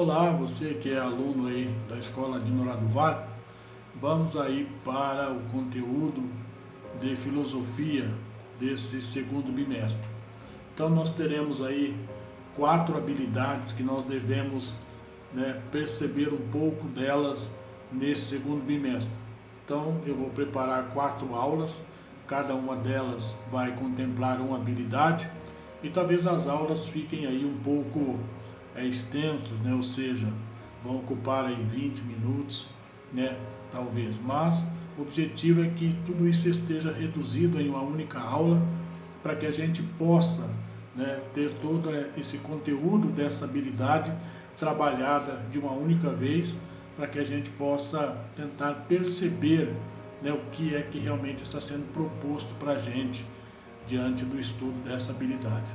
Olá, você que é aluno aí da Escola de Norado Vale, vamos aí para o conteúdo de filosofia desse segundo bimestre. Então nós teremos aí 4 habilidades que nós devemos, perceber um pouco delas nesse segundo bimestre. Então eu vou preparar 4 aulas, cada uma delas vai contemplar uma habilidade e talvez as aulas fiquem aí um pouco extensas, ou seja, vão ocupar aí 20 minutos, talvez, mas o objetivo é que tudo isso esteja reduzido em uma única aula para que a gente possa, ter todo esse conteúdo dessa habilidade trabalhada de uma única vez, para que a gente possa tentar perceber, o que é que realmente está sendo proposto para a gente diante do estudo dessa habilidade.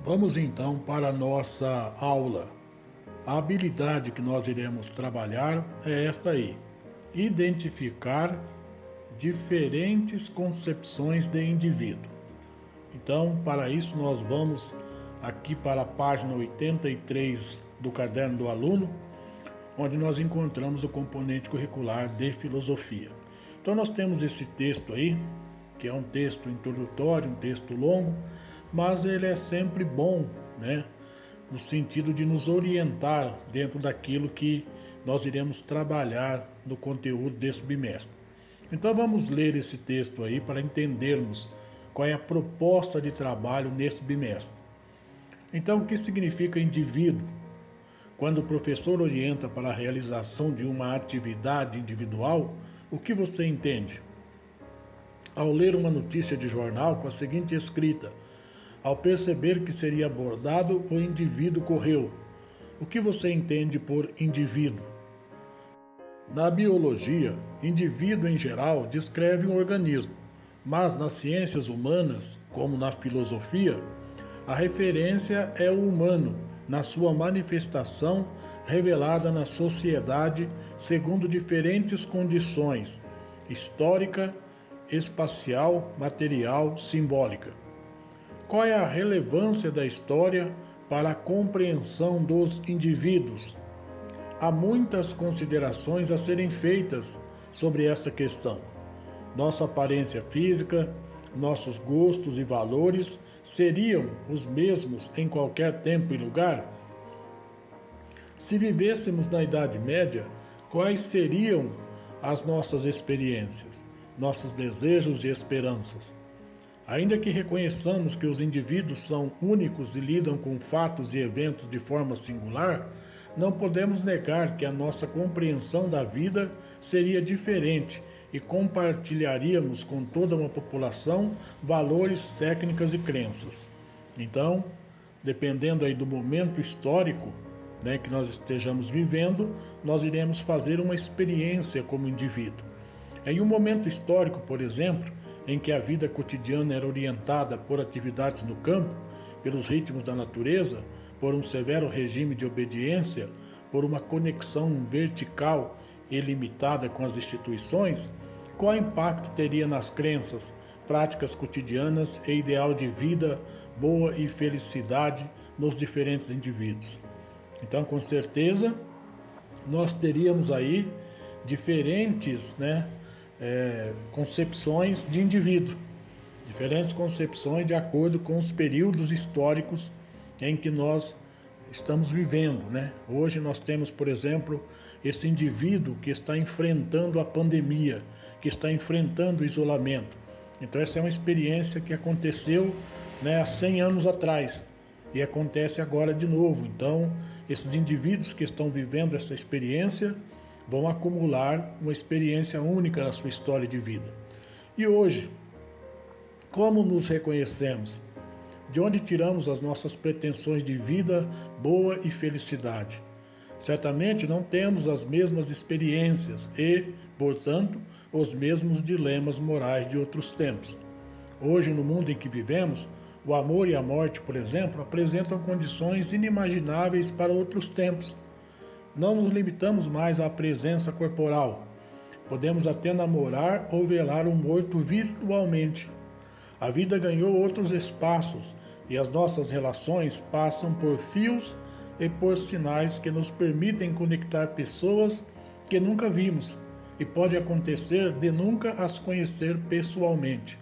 Vamos então para a nossa aula. A habilidade que nós iremos trabalhar é esta aí: identificar diferentes concepções de indivíduo. Então, para isso, nós vamos aqui para a página 83 do Caderno do Aluno, onde nós encontramos o componente curricular de filosofia. Então, nós temos esse texto aí, que é um texto introdutório, um texto longo, mas ele é sempre bom, no sentido de nos orientar dentro daquilo que nós iremos trabalhar no conteúdo desse bimestre. Então vamos ler esse texto aí para entendermos qual é a proposta de trabalho neste bimestre. Então, o que significa indivíduo? Quando o professor orienta para a realização de uma atividade individual, o que você entende? Ao ler uma notícia de jornal com a seguinte escrita: ao perceber que seria abordado, o indivíduo correu. O que você entende por indivíduo? Na biologia, indivíduo em geral descreve um organismo, mas nas ciências humanas, como na filosofia, a referência é o humano, na sua manifestação revelada na sociedade segundo diferentes condições: histórica, espacial, material, simbólica. Qual é a relevância da história para a compreensão dos indivíduos? Há muitas considerações a serem feitas sobre esta questão. Nossa aparência física, nossos gostos e valores seriam os mesmos em qualquer tempo e lugar? Se vivêssemos na Idade Média, quais seriam as nossas experiências, nossos desejos e esperanças? Ainda que reconheçamos que os indivíduos são únicos e lidam com fatos e eventos de forma singular, não podemos negar que a nossa compreensão da vida seria diferente e compartilharíamos com toda uma população valores, técnicas e crenças. Então, dependendo aí do momento histórico, que nós estejamos vivendo, nós iremos fazer uma experiência como indivíduo. Em um momento histórico, por exemplo, em que a vida cotidiana era orientada por atividades no campo, pelos ritmos da natureza, por um severo regime de obediência, por uma conexão vertical e limitada com as instituições, qual impacto teria nas crenças, práticas cotidianas e ideal de vida boa e felicidade nos diferentes indivíduos? Então, com certeza, nós teríamos aí diferentes, concepções de indivíduo, diferentes concepções de acordo com os períodos históricos em que nós estamos vivendo, Hoje nós temos, por exemplo, esse indivíduo que está enfrentando a pandemia, que está enfrentando o isolamento. Então essa é uma experiência que aconteceu, há 100 anos atrás e acontece agora de novo. Então esses indivíduos que estão vivendo essa experiência vão acumular uma experiência única na sua história de vida. E hoje, como nos reconhecemos? De onde tiramos as nossas pretensões de vida boa e felicidade? Certamente não temos as mesmas experiências e, portanto, os mesmos dilemas morais de outros tempos. Hoje, no mundo em que vivemos, o amor e a morte, por exemplo, apresentam condições inimagináveis para outros tempos. Não nos limitamos mais à presença corporal. Podemos até namorar ou velar um morto virtualmente. A vida ganhou outros espaços e as nossas relações passam por fios e por sinais que nos permitem conectar pessoas que nunca vimos e pode acontecer de nunca as conhecer pessoalmente.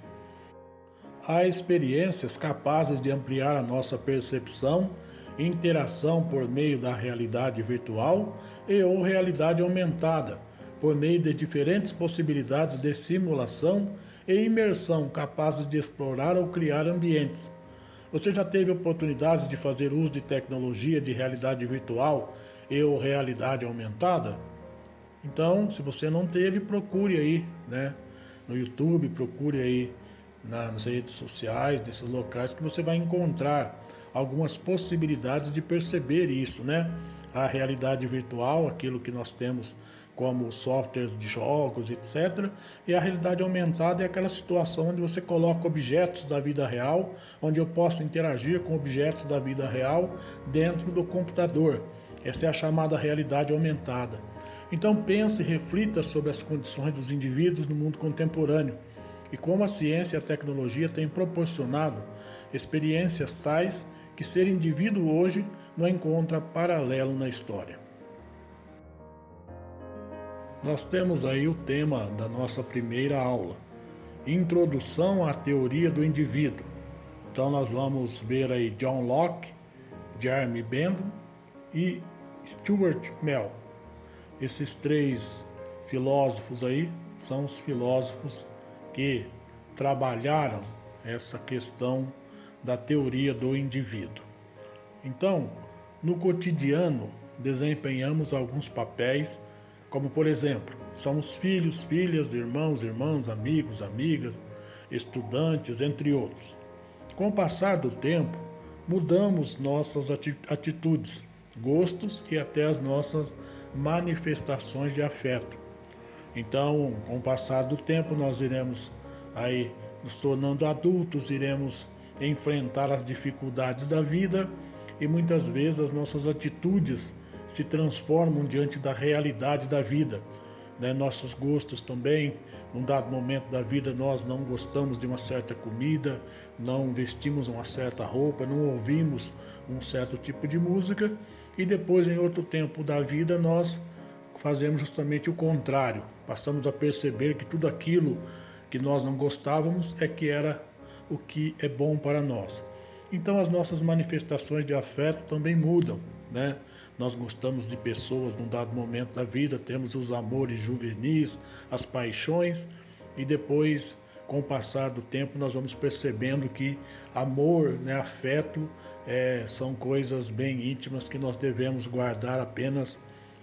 Há experiências capazes de ampliar a nossa percepção e interação por meio da realidade virtual e ou realidade aumentada, por meio de diferentes possibilidades de simulação e imersão capazes de explorar ou criar ambientes. Você já teve oportunidades de fazer uso de tecnologia de realidade virtual e ou realidade aumentada? Então, se você não teve, procure aí, no YouTube, procure aí nas redes sociais, nesses locais, que você vai encontrar algumas possibilidades de perceber isso, A realidade virtual, aquilo que nós temos como softwares de jogos, etc. E a realidade aumentada é aquela situação onde você coloca objetos da vida real, onde eu posso interagir com objetos da vida real dentro do computador. Essa é a chamada realidade aumentada. Então pense e reflita sobre as condições dos indivíduos no mundo contemporâneo e como a ciência e a tecnologia têm proporcionado experiências tais que ser indivíduo hoje não encontra paralelo na história. Nós temos aí o tema da nossa primeira aula, Introdução à Teoria do Indivíduo. Então nós vamos ver aí John Locke, Jeremy Bentham e Stuart Mill. Esses três filósofos aí são os filósofos que trabalharam essa questão da teoria do indivíduo. Então, no cotidiano, desempenhamos alguns papéis, como por exemplo, somos filhos, filhas, irmãos, irmãs, amigos, amigas, estudantes, entre outros. Com o passar do tempo, mudamos nossas atitudes, gostos e até as nossas manifestações de afeto. Então, com o passar do tempo, nós iremos aí nos tornando adultos, iremos enfrentar as dificuldades da vida e muitas vezes as nossas atitudes se transformam diante da realidade da vida. Nossos gostos também, num dado momento da vida nós não gostamos de uma certa comida, não vestimos uma certa roupa, não ouvimos um certo tipo de música e depois em outro tempo da vida nós fazemos justamente o contrário, passamos a perceber que tudo aquilo que nós não gostávamos é que era o que é bom para nós. Então as nossas manifestações de afeto também mudam, Nós gostamos de pessoas num dado momento da vida, temos os amores juvenis, as paixões, e depois, com o passar do tempo, nós vamos percebendo que amor, afeto, são coisas bem íntimas que nós devemos guardar apenas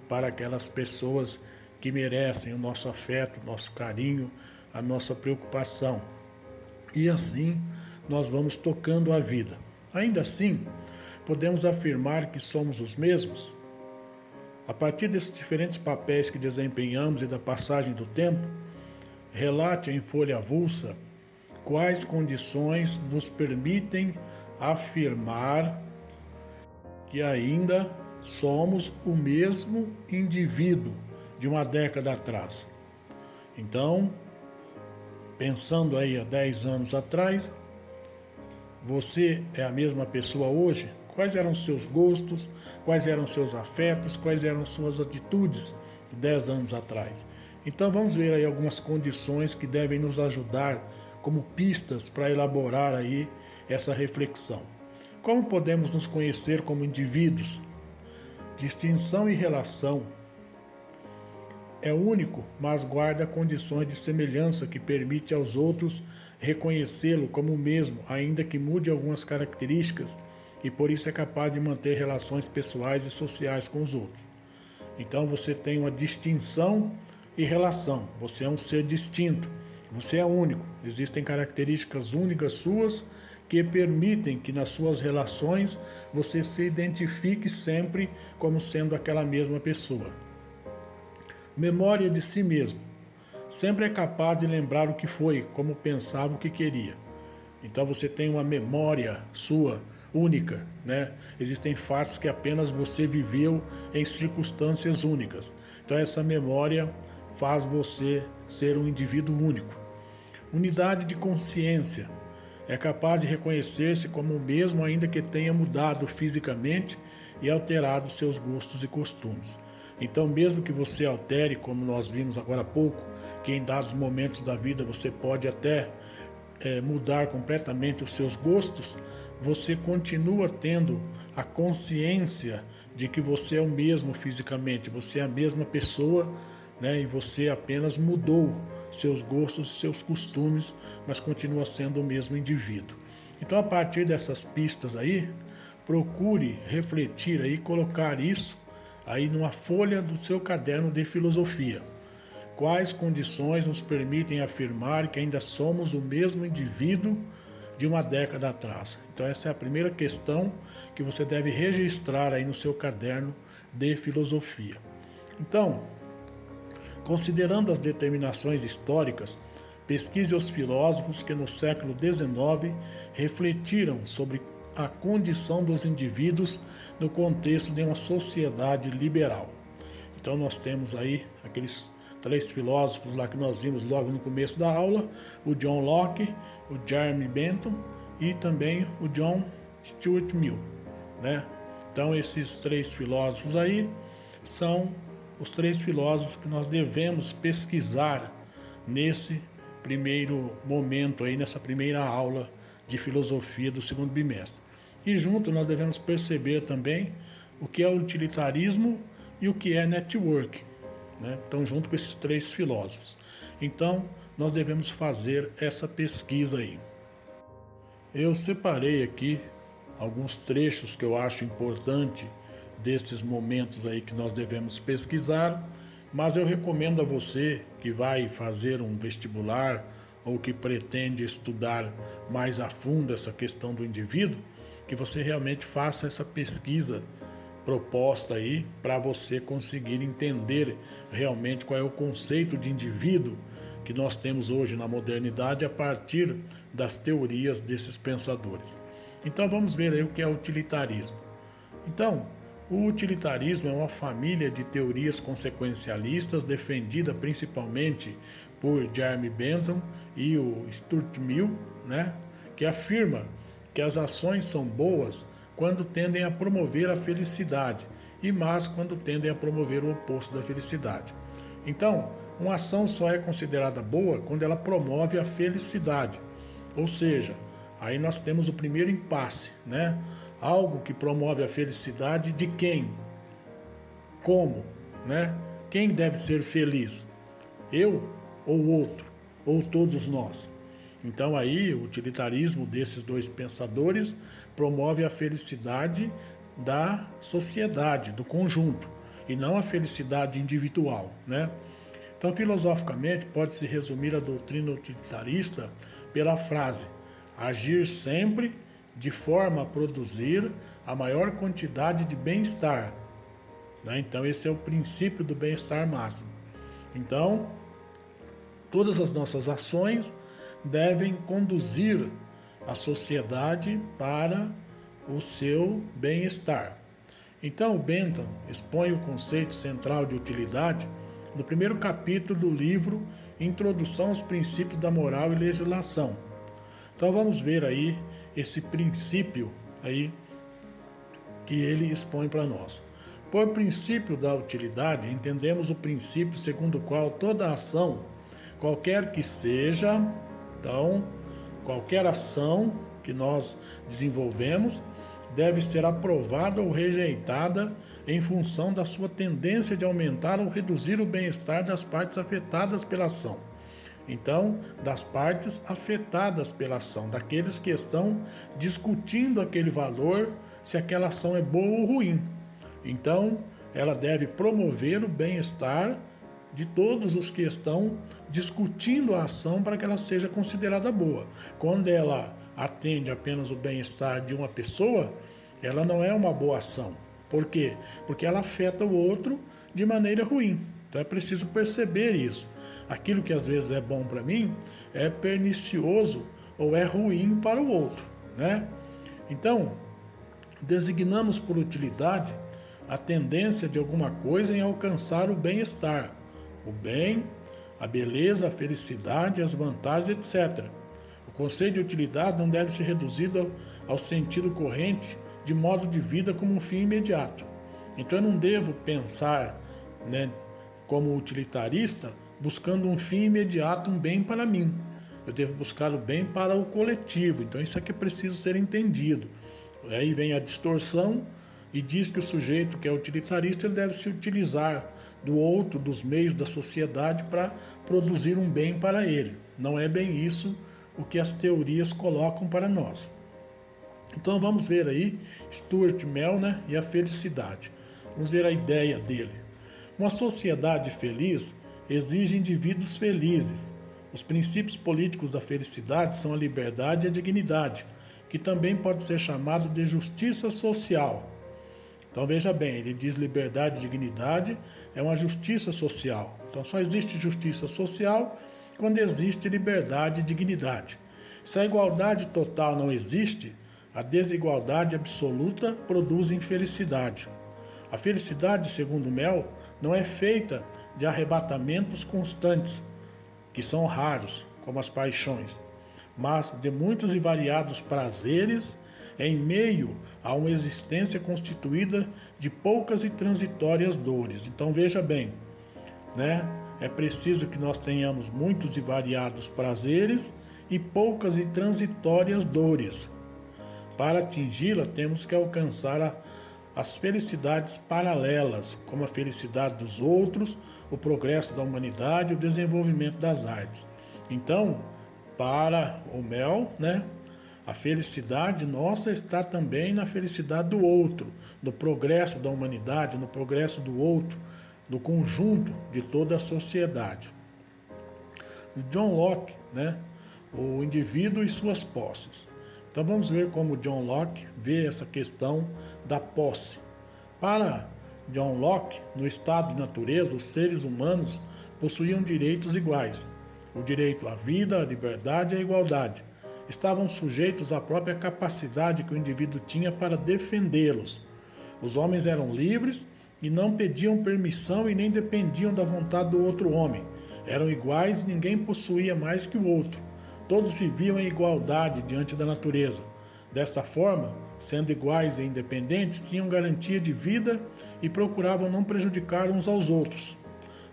para aquelas pessoas que merecem o nosso afeto, o nosso carinho, a nossa preocupação. E assim nós vamos tocando a vida. Ainda assim, podemos afirmar que somos os mesmos? A partir desses diferentes papéis que desempenhamos e da passagem do tempo, relate em folha avulsa quais condições nos permitem afirmar que ainda somos o mesmo indivíduo de uma década atrás. Então, pensando aí há 10 anos atrás, você é a mesma pessoa hoje? Quais eram os seus gostos? Quais eram os seus afetos? Quais eram as suas atitudes de 10 anos atrás? Então vamos ver aí algumas condições que devem nos ajudar como pistas para elaborar aí essa reflexão. Como podemos nos conhecer como indivíduos? Distinção e relação. É único, mas guarda condições de semelhança que permite aos outros reconhecê-lo como o mesmo, ainda que mude algumas características, e por isso é capaz de manter relações pessoais e sociais com os outros. Então você tem uma distinção e relação. Você é um ser distinto, você é único. Existem características únicas suas que permitem que nas suas relações você se identifique sempre como sendo aquela mesma pessoa. Memória de si mesmo. Sempre é capaz de lembrar o que foi, como pensava, o que queria. Então você tem uma memória sua, única, Existem fatos que apenas você viveu em circunstâncias únicas. Então essa memória faz você ser um indivíduo único. Unidade de consciência. É capaz de reconhecer-se como o mesmo, ainda que tenha mudado fisicamente e alterado seus gostos e costumes. Então, mesmo que você altere, como nós vimos agora há pouco, que em dados momentos da vida você pode até mudar completamente os seus gostos, você continua tendo a consciência de que você é o mesmo fisicamente, você é a mesma pessoa, né? E você apenas mudou seus gostos e seus costumes, mas continua sendo o mesmo indivíduo. Então, a partir dessas pistas aí, procure refletir aí, colocar isso aí numa folha do seu caderno de filosofia. Quais condições nos permitem afirmar que ainda somos o mesmo indivíduo de uma década atrás? Então essa é a primeira questão que você deve registrar aí no seu caderno de filosofia. Então, considerando as determinações históricas, pesquise os filósofos que no século XIX refletiram sobre a condição dos indivíduos no contexto de uma sociedade liberal. Então nós temos aí aqueles 3 filósofos lá que nós vimos logo no começo da aula, o John Locke, o Jeremy Bentham e também o John Stuart Mill, né? Então esses 3 filósofos aí são os 3 filósofos que nós devemos pesquisar nesse primeiro momento aí, nessa primeira aula de filosofia do segundo bimestre. E junto nós devemos perceber também o que é utilitarismo e o que é network, né? Então, junto com esses 3 filósofos. Então, nós devemos fazer essa pesquisa aí. Eu separei aqui alguns trechos que eu acho importante desses momentos aí que nós devemos pesquisar, mas eu recomendo a você que vai fazer um vestibular ou que pretende estudar mais a fundo essa questão do indivíduo, que você realmente faça essa pesquisa proposta aí para você conseguir entender realmente qual é o conceito de indivíduo que nós temos hoje na modernidade a partir das teorias desses pensadores. Então vamos ver aí o que é utilitarismo. Então, o utilitarismo é uma família de teorias consequencialistas defendida principalmente por Jeremy Bentham e o Stuart Mill, né, que afirma que as ações são boas quando tendem a promover a felicidade e más quando tendem a promover o oposto da felicidade. Então, uma ação só é considerada boa quando ela promove a felicidade. Ou seja, aí nós temos o primeiro impasse, né? Algo que promove a felicidade de quem? Como? Né? Quem deve ser feliz? Eu ou outro? Ou todos nós? Então aí o utilitarismo desses 2 pensadores promove a felicidade da sociedade, do conjunto, e não a felicidade individual, né? Então, filosoficamente, pode-se resumir a doutrina utilitarista pela frase: agir sempre de forma a produzir a maior quantidade de bem-estar, né? Então, esse é o princípio do bem-estar máximo. Então, todas as nossas ações devem conduzir a sociedade para o seu bem-estar. Então, Bentham expõe o conceito central de utilidade no primeiro capítulo do livro Introdução aos Princípios da Moral e Legislação. Então, vamos ver aí esse princípio aí que ele expõe para nós. Por princípio da utilidade, entendemos o princípio segundo o qual toda ação, qualquer que seja, então, qualquer ação que nós desenvolvemos deve ser aprovada ou rejeitada em função da sua tendência de aumentar ou reduzir o bem-estar das partes afetadas pela ação. Então, das partes afetadas pela ação, daqueles que estão discutindo aquele valor, se aquela ação é boa ou ruim. Então, ela deve promover o bem-estar de todos os que estão discutindo a ação para que ela seja considerada boa. Quando ela atende apenas o bem-estar de uma pessoa, ela não é uma boa ação. Por quê? Porque ela afeta o outro de maneira ruim. Então é preciso perceber isso. Aquilo que às vezes é bom para mim é pernicioso ou é ruim para o outro, né? Então, designamos por utilidade a tendência de alguma coisa em alcançar o bem-estar, o bem, a beleza, a felicidade, as vantagens, etc. O conceito de utilidade não deve ser reduzido ao sentido corrente de modo de vida como um fim imediato. Então eu não devo pensar, né, como utilitarista, buscando um fim imediato, um bem para mim. Eu devo buscar o bem para o coletivo. Então isso aqui é preciso ser entendido. Aí vem a distorção e diz que o sujeito que é utilitarista ele deve se utilizar do outro, dos meios da sociedade para produzir um bem para ele. Não é bem isso o que as teorias colocam para nós. Então vamos ver aí Stuart Mill, né, e a felicidade. Vamos ver a ideia dele. Uma sociedade feliz exige indivíduos felizes. Os princípios políticos da felicidade são a liberdade e a dignidade, que também pode ser chamado de justiça social. Então veja bem, ele diz liberdade e dignidade é uma justiça social. Então só existe justiça social quando existe liberdade e dignidade. Se a igualdade total não existe, a desigualdade absoluta produz infelicidade. A felicidade, segundo Mill, não é feita de arrebatamentos constantes, que são raros, como as paixões, mas de muitos e variados prazeres em meio a uma existência constituída de poucas e transitórias dores. Então veja bem, né? É preciso que nós tenhamos muitos e variados prazeres e poucas e transitórias dores. Para atingi-la, temos que alcançar as felicidades paralelas, como a felicidade dos outros, o progresso da humanidade e o desenvolvimento das artes. Então, para o Mill, né, a felicidade nossa está também na felicidade do outro, no progresso da humanidade, no progresso do outro, do conjunto de toda a sociedade. John Locke, né, o indivíduo e suas posses. Então vamos ver como John Locke vê essa questão da posse. Para John Locke, no estado de natureza, os seres humanos possuíam direitos iguais. O direito à vida, à liberdade e à igualdade. Estavam sujeitos à própria capacidade que o indivíduo tinha para defendê-los. Os homens eram livres e não pediam permissão e nem dependiam da vontade do outro homem. Eram iguais e ninguém possuía mais que o outro. Todos viviam em igualdade diante da natureza. Desta forma, sendo iguais e independentes, tinham garantia de vida e procuravam não prejudicar uns aos outros.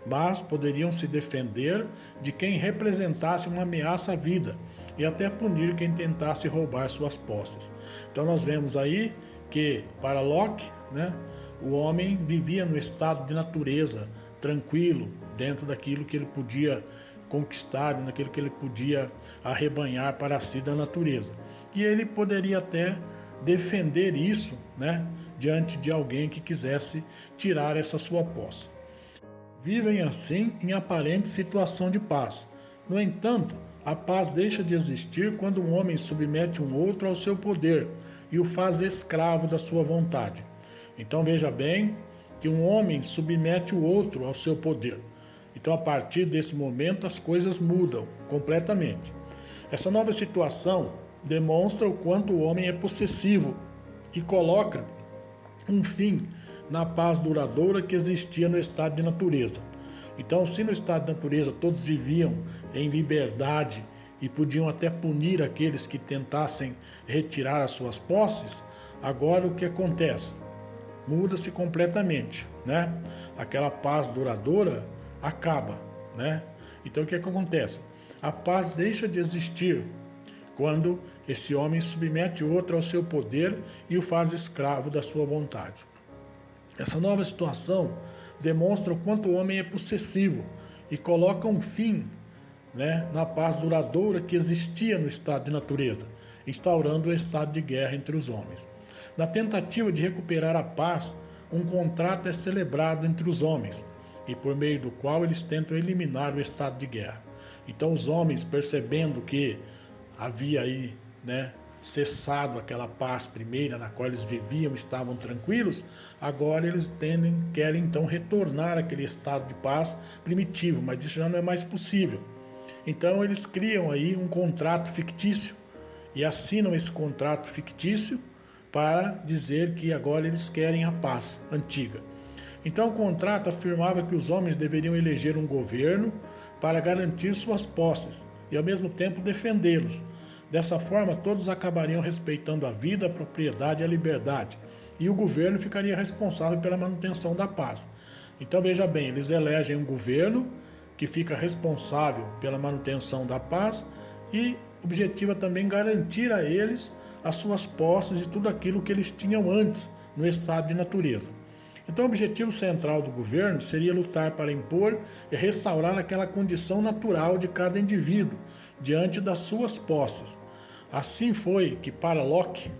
Mas poderiam se defender de quem representasse uma ameaça à vida e até punir quem tentasse roubar suas posses. Então nós vemos aí que, para Locke, né, o homem vivia no estado de natureza, tranquilo, dentro daquilo que ele podia conquistar, naquilo que ele podia arrebanhar para si da natureza. E ele poderia até defender isso, né, diante de alguém que quisesse tirar essa sua posse. Vivem assim em aparente situação de paz. No entanto, a paz deixa de existir quando um homem submete um outro ao seu poder e o faz escravo da sua vontade. Então veja bem que um homem submete o outro ao seu poder. Então, a partir desse momento, as coisas mudam completamente. Essa nova situação demonstra o quanto o homem é possessivo e coloca um fim na paz duradoura que existia no estado de natureza. Então, se no estado de natureza todos viviam em liberdade e podiam até punir aqueles que tentassem retirar as suas posses, agora o que acontece? Muda-se completamente, né? Aquela paz duradoura acaba, né? Então o que acontece? A paz deixa de existir quando esse homem submete o outro ao seu poder e o faz escravo da sua vontade. Essa nova situação demonstra o quanto o homem é possessivo e coloca um fim, né, na paz duradoura que existia no estado de natureza, instaurando o estado de guerra entre os homens. Na tentativa de recuperar a paz, um contrato é celebrado entre os homens, e por meio do qual eles tentam eliminar o estado de guerra. Então os homens, percebendo que havia aí, né, cessado aquela paz primeira na qual eles viviam, estavam tranquilos, agora eles querem então retornar àquele estado de paz primitivo, mas isso já não é mais possível. Então eles criam aí um contrato fictício e assinam esse contrato fictício para dizer que agora eles querem a paz antiga. Então o contrato afirmava que os homens deveriam eleger um governo para garantir suas posses e ao mesmo tempo defendê-los, Dessa forma, todos acabariam respeitando a vida, a propriedade e a liberdade, e o governo ficaria responsável pela manutenção da paz. Então veja bem, eles elegem um governo que fica responsável pela manutenção da paz e objetiva também garantir a eles as suas posses e tudo aquilo que eles tinham antes no estado de natureza. Então o objetivo central do governo seria lutar para impor e restaurar aquela condição natural de cada indivíduo diante das suas posses. Assim foi que para Locke,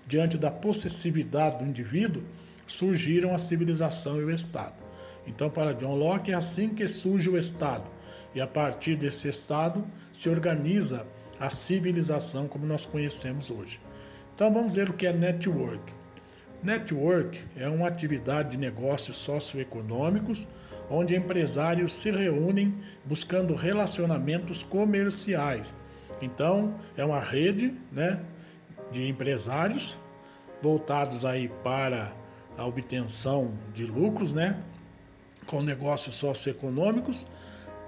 diante da possessividade do indivíduo, surgiram a civilização e o Estado. Então, para John Locke, é assim que surge o Estado. E a partir desse Estado se organiza a civilização como nós conhecemos hoje. Então, vamos ver o que é network. Network é uma atividade de negócios socioeconômicos onde empresários se reúnem buscando relacionamentos comerciais. Então, é uma rede, de empresários voltados aí para a obtenção de lucros, com negócios socioeconômicos,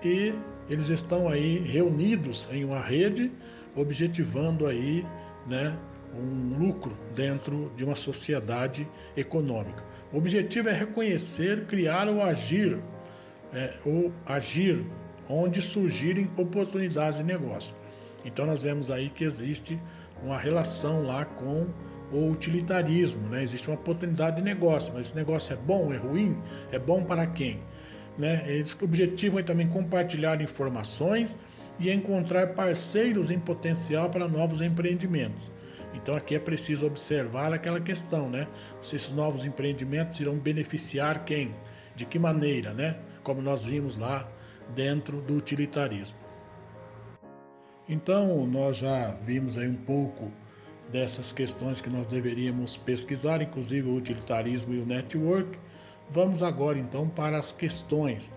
e eles estão aí reunidos em uma rede, objetivando aí, um lucro dentro de uma sociedade econômica. O objetivo é reconhecer, criar ou agir onde surgirem oportunidades de negócio. Então nós vemos aí que existe uma relação lá com o utilitarismo, existe uma oportunidade de negócio, mas esse negócio é bom, é ruim, é bom para quem? Eles objetivam também compartilhar informações e encontrar parceiros em potencial para novos empreendimentos. Então aqui é preciso observar aquela questão, se esses novos empreendimentos irão beneficiar quem? De que maneira, Como nós vimos lá dentro do utilitarismo. Então nós já vimos aí um pouco dessas questões que nós deveríamos pesquisar, inclusive o utilitarismo e o network. Vamos agora então para as questões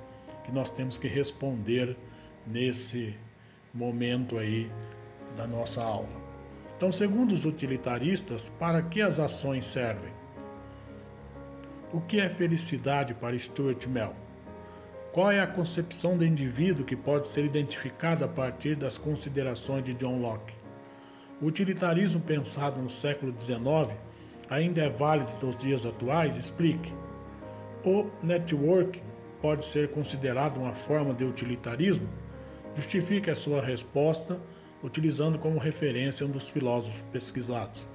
que nós temos que responder nesse momento aí da nossa aula. Então, segundo os utilitaristas, para que as ações servem? O que é felicidade para Stuart Mill? Qual é a concepção do indivíduo que pode ser identificada a partir das considerações de John Locke? O utilitarismo pensado no século XIX ainda é válido nos dias atuais? Explique. O networking pode ser considerado uma forma de utilitarismo? Justifique a sua resposta utilizando como referência um dos filósofos pesquisados.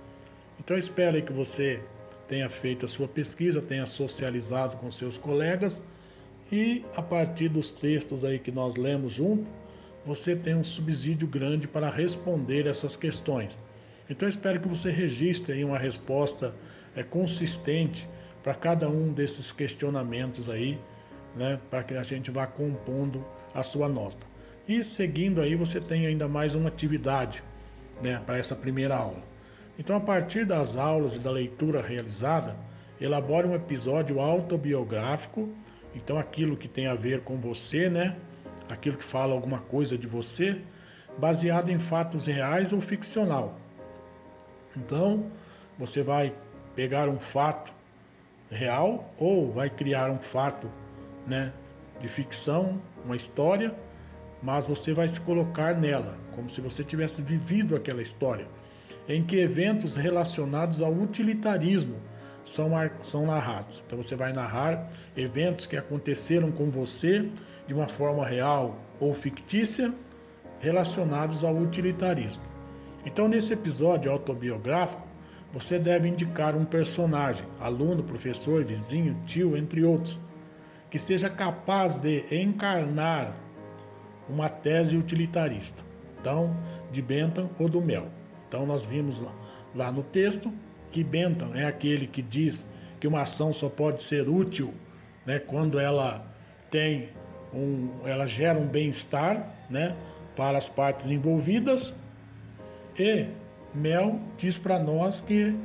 Então espero aí que você tenha feito a sua pesquisa, tenha socializado com seus colegas e a partir dos textos aí que nós lemos junto, você tem um subsídio grande para responder essas questões. Então espero que você registre aí uma resposta consistente para cada um desses questionamentos aí, para que a gente vá compondo a sua nota. E seguindo aí você tem ainda mais uma atividade, para essa primeira aula. Então a partir das aulas e da leitura realizada, elabore um episódio autobiográfico, então aquilo que tem a ver com você, aquilo que fala alguma coisa de você, baseado em fatos reais ou ficcional. Então você vai pegar um fato real ou vai criar um fato, de ficção, uma história, mas você vai se colocar nela, como se você tivesse vivido aquela história, em que eventos relacionados ao utilitarismo são narrados. Então você vai narrar eventos que aconteceram com você de uma forma real ou fictícia, relacionados ao utilitarismo. Então nesse episódio autobiográfico, você deve indicar um personagem, aluno, professor, vizinho, tio, entre outros, que seja capaz de encarnar uma tese utilitarista, então, de Bentham ou do Mill. Então nós vimos lá no texto que Bentham é aquele que diz que uma ação só pode ser útil, quando ela ela gera um bem-estar, para as partes envolvidas, e Mill diz para nós que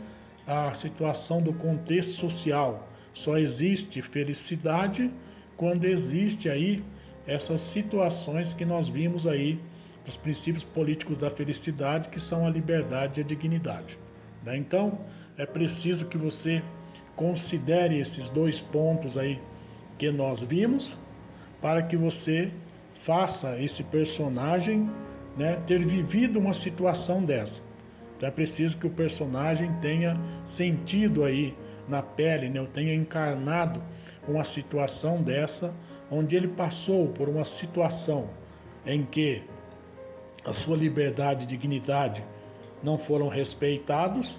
a situação do contexto social só existe felicidade quando existe aí essas situações que nós vimos aí, os princípios políticos da felicidade, que são a liberdade e a dignidade. Então, é preciso que você considere esses dois pontos aí que nós vimos, para que você faça esse personagem né, ter vivido uma situação dessa. Então é preciso que o personagem tenha sentido aí na pele, né, ou tenha encarnado uma situação dessa, onde ele passou por uma situação em que a sua liberdade e dignidade não foram respeitados,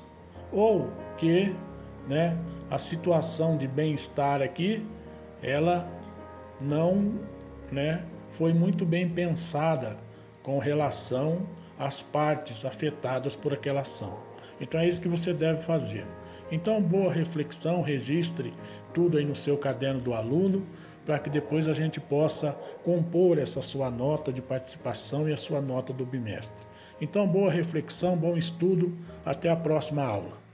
ou que, né, a situação de bem-estar aqui, ela não, né, foi muito bem pensada com relação às partes afetadas por aquela ação. Então é isso que você deve fazer. Então, boa reflexão, registre tudo aí no seu caderno do aluno, para que depois a gente possa compor essa sua nota de participação e a sua nota do bimestre. Então, boa reflexão, bom estudo, até a próxima aula.